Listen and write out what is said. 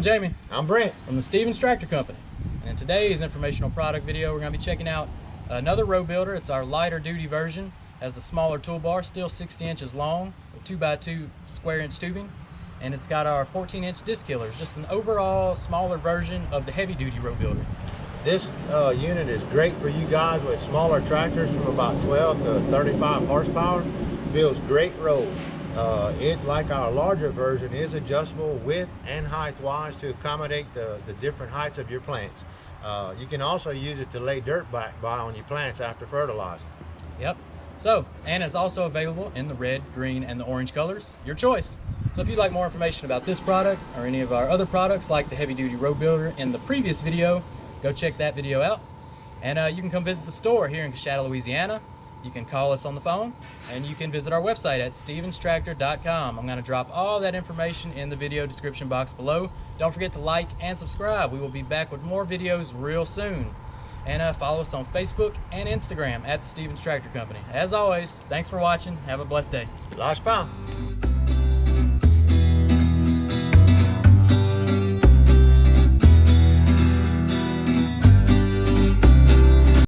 Jamie. I'm Brent. From the Stevens Tractor Company. And in today's informational product video, we're going to be checking out another row builder. It's our lighter duty version. Has the smaller toolbar, still 60 inches long, with 2x2 square inch tubing. And it's got our 14-inch disc killers, just an overall smaller version of the heavy duty row builder. This unit is great for you guys with smaller tractors from about 12 to 35 horsepower. Builds great rows. It, like our larger version, is adjustable width and height wise to accommodate the different heights of your plants. You can also use it to lay dirt back by on your plants after fertilizing. Yep. So, and it's also available in the red, green, and the orange colors. Your choice. So if you'd like more information about this product or any of our other products like the heavy duty row builder in the previous video, go check that video out. And you can come visit the store here in Coushatta, Louisiana. You can call us on the phone, and you can visit our website at stevenstractor.com. I'm going to drop all that information in the video description box below. Don't forget to like and subscribe. We will be back with more videos real soon. And follow us on Facebook and Instagram at the Stevens Tractor Company. As always, thanks for watching. Have a blessed day. Last pound.